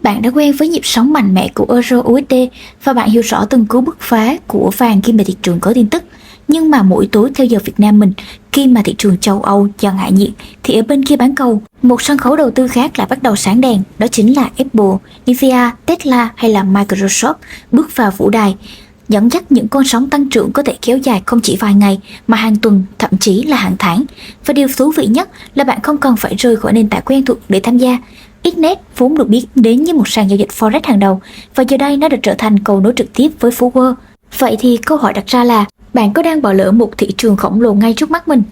Bạn đã quen với nhịp sống mạnh mẽ của Euro USD và bạn hiểu rõ từng cú bứt phá của vàng khi mà thị trường có tin tức. Nhưng mà mỗi tối theo giờ Việt Nam mình, khi mà thị trường châu Âu dần hạ nhiệt, thì ở bên kia bán cầu, một sân khấu đầu tư khác lại bắt đầu sáng đèn, đó chính là Apple, Nvidia, Tesla hay là Microsoft bước vào vũ đài, dẫn dắt những con sóng tăng trưởng có thể kéo dài không chỉ vài ngày mà hàng tuần, thậm chí là hàng tháng. Và điều thú vị nhất là bạn không cần phải rời khỏi nền tảng quen thuộc để tham gia. XNET vốn được biết đến như một sàn giao dịch Forex hàng đầu và giờ đây nó đã trở thành cầu nối trực tiếp với phố Wall. Vậy thì câu hỏi đặt ra là bạn có đang bỏ lỡ một thị trường khổng lồ ngay trước mắt mình?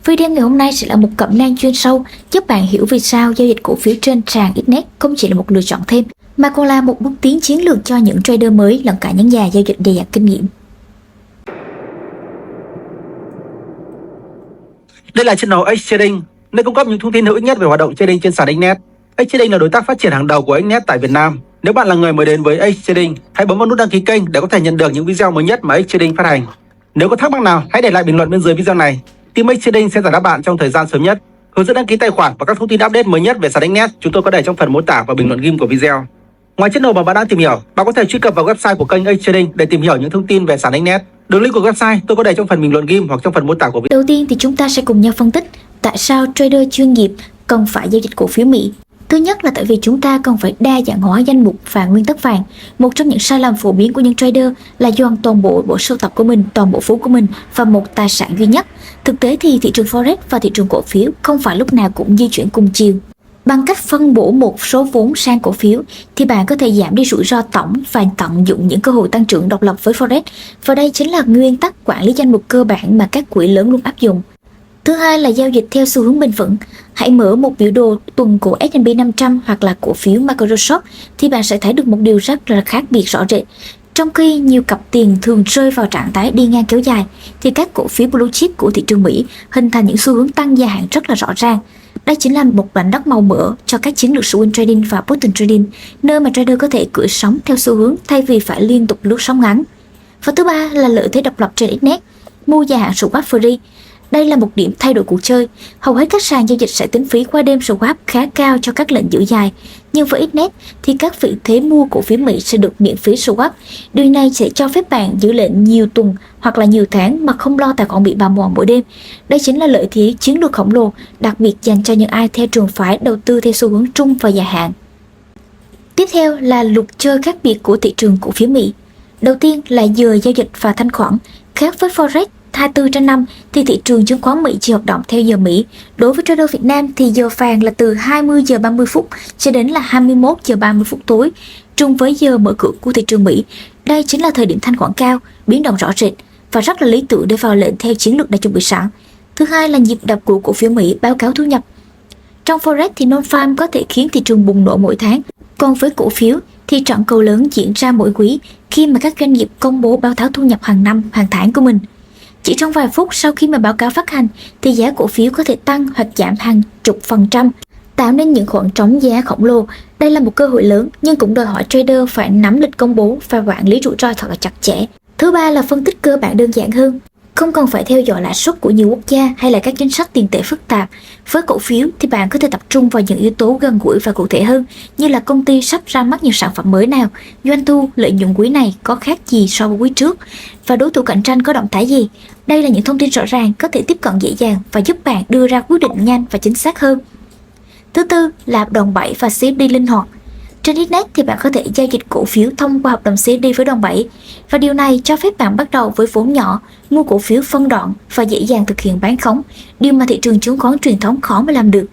Video ngày hôm nay sẽ là một cẩm nang chuyên sâu giúp bạn hiểu vì sao giao dịch cổ phiếu trên sàn XNET không chỉ là một lựa chọn thêm mà còn là một bước tiến chiến lược cho những trader mới lẫn cả những nhà giao dịch dày dặn kinh nghiệm. Đây là channel X Trading, nơi cung cấp những thông tin hữu ích nhất về hoạt động trading trên sàn XNET. X Trading là đối tác phát triển hàng đầu của XNET tại Việt Nam. Nếu bạn là người mới đến với X Trading, hãy bấm vào nút đăng ký kênh để có thể nhận được những video mới nhất mà X Trading phát hành. Nếu có thắc mắc nào, hãy để lại bình luận bên dưới video này. Team X Trading sẽ giải đáp bạn trong thời gian sớm nhất. Hướng dẫn đăng ký tài khoản và các thông tin update mới nhất về sàn XNET chúng tôi có để trong phần mô tả và bình luận ghim của video. Ngoài channel mà bạn đang tìm hiểu, bạn có thể truy cập vào website của kênh X Trading để tìm hiểu những thông tin về sàn XNET. Đường link của website tôi có để trong phần bình luận ghim hoặc trong phần mô tả của video. Đầu tiên thì chúng ta sẽ cùng nhau phân tích tại sao trader chuyên nghiệp cần phải giao dịch cổ phiếu Mỹ. Thứ nhất là tại vì chúng ta cần phải đa dạng hóa danh mục và nguyên tắc vàng. Một trong những sai lầm phổ biến của những trader là dồn toàn bộ bộ sưu tập của mình, toàn bộ vốn của mình vào một tài sản duy nhất. Thực tế thì thị trường Forex và thị trường cổ phiếu không phải lúc nào cũng di chuyển cùng chiều. Bằng cách phân bổ một số vốn sang cổ phiếu thì bạn có thể giảm đi rủi ro tổng và tận dụng những cơ hội tăng trưởng độc lập với Forex. Và đây chính là nguyên tắc quản lý danh mục cơ bản mà các quỹ lớn luôn áp dụng. Thứ hai là giao dịch theo xu hướng bền vững. Hãy mở một biểu đồ tuần của S&P 500 hoặc là cổ phiếu Microsoft thì bạn sẽ thấy được một điều rất là khác biệt rõ rệt. Trong khi nhiều cặp tiền thường rơi vào trạng thái đi ngang kéo dài thì các cổ phiếu blue chip của thị trường Mỹ hình thành những xu hướng tăng dài hạn rất là rõ ràng. Đây chính là một mảnh đất màu mỡ cho các chiến lược swing trading và pattern trading, nơi mà trader có thể cưỡi sóng theo xu hướng thay vì phải liên tục lướt sóng ngắn. Và thứ ba là lợi thế độc lập trên XNET, mua dài hạn swap free. Đây là một điểm thay đổi cuộc chơi. Hầu hết các sàn giao dịch sẽ tính phí qua đêm swap khá cao cho các lệnh giữ dài. Nhưng với XNET thì các vị thế mua cổ phiếu Mỹ sẽ được miễn phí swap. Điều này sẽ cho phép bạn giữ lệnh nhiều tuần hoặc là nhiều tháng mà không lo tài khoản bị bào mòn mỗi đêm. Đây chính là lợi thế chiến lược khổng lồ, đặc biệt dành cho những ai theo trường phái đầu tư theo xu hướng trung và dài hạn. Tiếp theo là luật chơi khác biệt của thị trường cổ phiếu Mỹ. Đầu tiên là giờ giao dịch và thanh khoản. Khác với Forex 24/5 thì thị trường chứng khoán Mỹ chỉ hoạt động theo giờ Mỹ. Đối với trader Việt Nam thì giờ vàng là từ 20 giờ 30 phút cho đến là 21 giờ 30 phút tối, trùng với giờ mở cửa của thị trường Mỹ. Đây chính là thời điểm thanh khoản cao, biến động rõ rệt và rất là lý tưởng để vào lệnh theo chiến lược đã chuẩn bị sẵn. Thứ hai là nhịp đập của cổ phiếu Mỹ báo cáo thu nhập. Trong Forex thì non-farm có thể khiến thị trường bùng nổ mỗi tháng, còn với cổ phiếu thì trận cầu lớn diễn ra mỗi quý khi mà các doanh nghiệp công bố báo cáo thu nhập hàng năm, hàng tháng của mình. Chỉ trong vài phút sau khi mà báo cáo phát hành thì giá cổ phiếu có thể tăng hoặc giảm hàng chục %, tạo nên những khoảng trống giá khổng lồ. Đây là một cơ hội lớn nhưng cũng đòi hỏi trader phải nắm lịch công bố và quản lý rủi ro thật là chặt chẽ. Thứ ba là phân tích cơ bản đơn giản hơn. Không cần phải theo dõi lãi suất của nhiều quốc gia hay là các chính sách tiền tệ phức tạp. Với cổ phiếu thì bạn có thể tập trung vào những yếu tố gần gũi và cụ thể hơn, như là công ty sắp ra mắt những sản phẩm mới nào, doanh thu, lợi nhuận quý này có khác gì so với quý trước, và đối thủ cạnh tranh có động thái gì. Đây là những thông tin rõ ràng có thể tiếp cận dễ dàng và giúp bạn đưa ra quyết định nhanh và chính xác hơn. Thứ tư là đòn bẩy và CFD linh hoạt. Trên Internet thì bạn có thể giao dịch cổ phiếu thông qua hợp đồng CFD với đòn bẩy, và điều này cho phép bạn bắt đầu với vốn nhỏ, mua cổ phiếu phân đoạn và dễ dàng thực hiện bán khống, điều mà thị trường chứng khoán truyền thống khó mà làm được.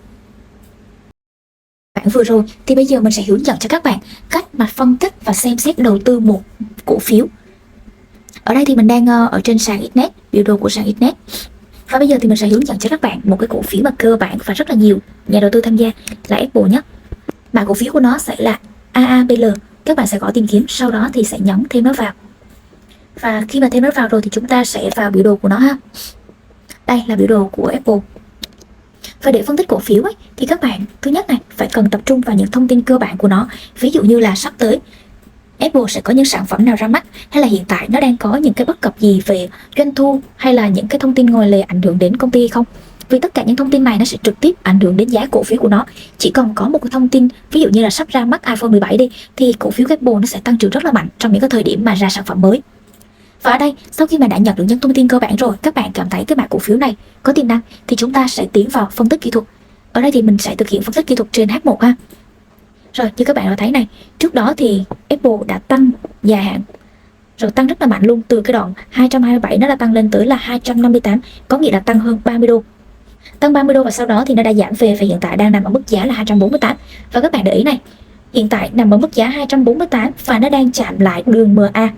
Bạn vừa rồi thì bây giờ mình sẽ hướng dẫn cho các bạn cách mà phân tích và xem xét đầu tư một cổ phiếu. Ở đây thì mình đang ở trên sàn Internet, biểu đồ của sàn Internet. Và bây giờ thì mình sẽ hướng dẫn cho các bạn một cái cổ phiếu mà cơ bản và rất là nhiều nhà đầu tư tham gia là Apple nhé. Mã cổ phiếu của nó sẽ là AAPL. Các bạn sẽ gõ tìm kiếm, sau đó thì sẽ nhấn thêm nó vào. Và khi mà thêm nó vào rồi thì chúng ta sẽ vào biểu đồ của nó ha. Đây là biểu đồ của Apple. Và để phân tích cổ phiếu ấy, thì các bạn thứ nhất này phải cần tập trung vào những thông tin cơ bản của nó. Ví dụ như là sắp tới Apple sẽ có những sản phẩm nào ra mắt, hay là hiện tại nó đang có những cái bất cập gì về doanh thu, hay là những cái thông tin ngoài lề ảnh hưởng đến công ty hay không. Vì tất cả những thông tin này nó sẽ trực tiếp ảnh hưởng đến giá cổ phiếu của nó. Chỉ cần có một cái thông tin, ví dụ như là sắp ra mắt iPhone 17 đi, thì cổ phiếu Apple nó sẽ tăng trưởng rất là mạnh trong những cái thời điểm mà ra sản phẩm mới. Và ở đây, sau khi mà đã nhận được những thông tin cơ bản rồi, các bạn cảm thấy cái mã cổ phiếu này có tiềm năng thì chúng ta sẽ tiến vào phân tích kỹ thuật. Ở đây thì mình sẽ thực hiện phân tích kỹ thuật trên H1 ha. Rồi, như các bạn đã thấy này, trước đó thì Apple đã tăng dài hạn, rồi tăng rất là mạnh luôn, từ cái đoạn 227 nó đã tăng lên tới là 258, có nghĩa là tăng hơn 30 đô. Tăng 30 đô và sau đó thì nó đã giảm về và hiện tại đang nằm ở mức giá là 248. Và các bạn để ý này, hiện tại nằm ở mức giá 248 và nó đang chạm lại đường MA.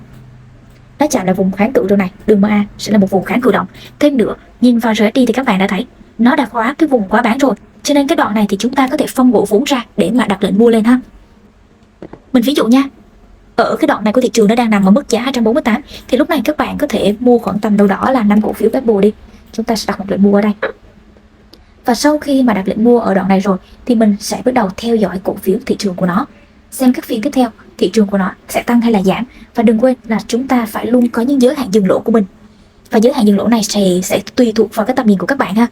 Nó chạm lại vùng kháng cự rồi này, đường MA sẽ là một vùng kháng cự động. Thêm nữa, nhìn vào RSI thì các bạn đã thấy nó đã khóa cái vùng quá bán rồi. Cho nên cái đoạn này thì chúng ta có thể phân bổ vốn ra để mà đặt lệnh mua lên ha. Mình ví dụ nha, ở cái đoạn này của thị trường nó đang nằm ở mức giá 248 thì lúc này các bạn có thể mua khoảng tầm đâu đó là 5 cổ phiếu Apple đi. Chúng ta sẽ đặt một lệnh mua ở đây. Và sau khi mà đặt lệnh mua ở đoạn này rồi thì mình sẽ bắt đầu theo dõi cổ phiếu thị trường của nó, xem các phiên tiếp theo thị trường của nó sẽ tăng hay là giảm. Và đừng quên là chúng ta phải luôn có những giới hạn dừng lỗ của mình. Và giới hạn dừng lỗ này sẽ tùy thuộc vào cái tầm nhìn của các bạn ha.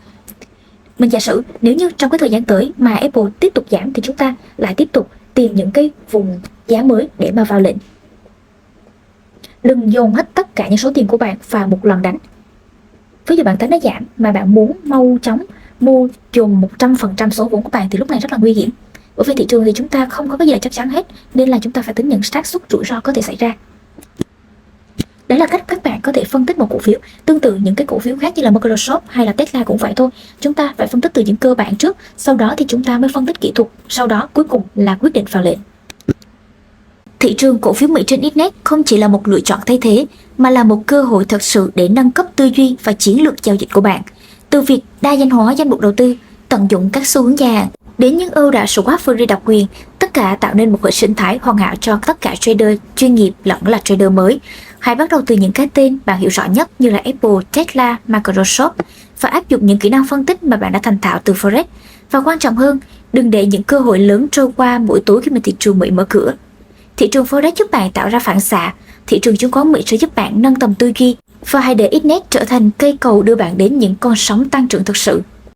Mình giả sử nếu như trong cái thời gian tới mà Apple tiếp tục giảm thì chúng ta lại tiếp tục tìm những cái vùng giá mới để mà vào lệnh. Đừng dồn hết tất cả những số tiền của bạn vào một lần đánh. Ví dụ bạn thấy nó giảm mà bạn muốn mau chóng mua dồn 100% số vốn của bạn thì lúc này rất là nguy hiểm. Bởi vì thị trường thì chúng ta không có cái gì là chắc chắn hết, nên là chúng ta phải tính những xác suất rủi ro có thể xảy ra. Đấy là cách các bạn có thể phân tích một cổ phiếu. Tương tự những cái cổ phiếu khác như là Microsoft hay là Tesla cũng vậy thôi. Chúng ta phải phân tích từ những cơ bản trước, sau đó thì chúng ta mới phân tích kỹ thuật, sau đó cuối cùng là quyết định vào lệnh. Thị trường cổ phiếu Mỹ trên Internet không chỉ là một lựa chọn thay thế, mà là một cơ hội thật sự để nâng cấp tư duy và chiến lược giao dịch của bạn. Từ việc đa danh hóa danh mục đầu tư, tận dụng các xu hướng dài hạn, đến những ưu đãi swap free độc quyền, tất cả tạo nên một hệ sinh thái hoàn hảo cho tất cả trader chuyên nghiệp lẫn là trader mới. Hãy bắt đầu từ những cái tên bạn hiểu rõ nhất như là Apple, Tesla, Microsoft và áp dụng những kỹ năng phân tích mà bạn đã thành thạo từ Forex. Và quan trọng hơn, đừng để những cơ hội lớn trôi qua mỗi tối khi mà thị trường Mỹ mở cửa. Thị trường Forex giúp bạn tạo ra phản xạ, thị trường chứng khoán Mỹ sẽ giúp bạn nâng tầm tư duy và hãy để Internet trở thành cây cầu đưa bạn đến những con sóng tăng trưởng thực sự.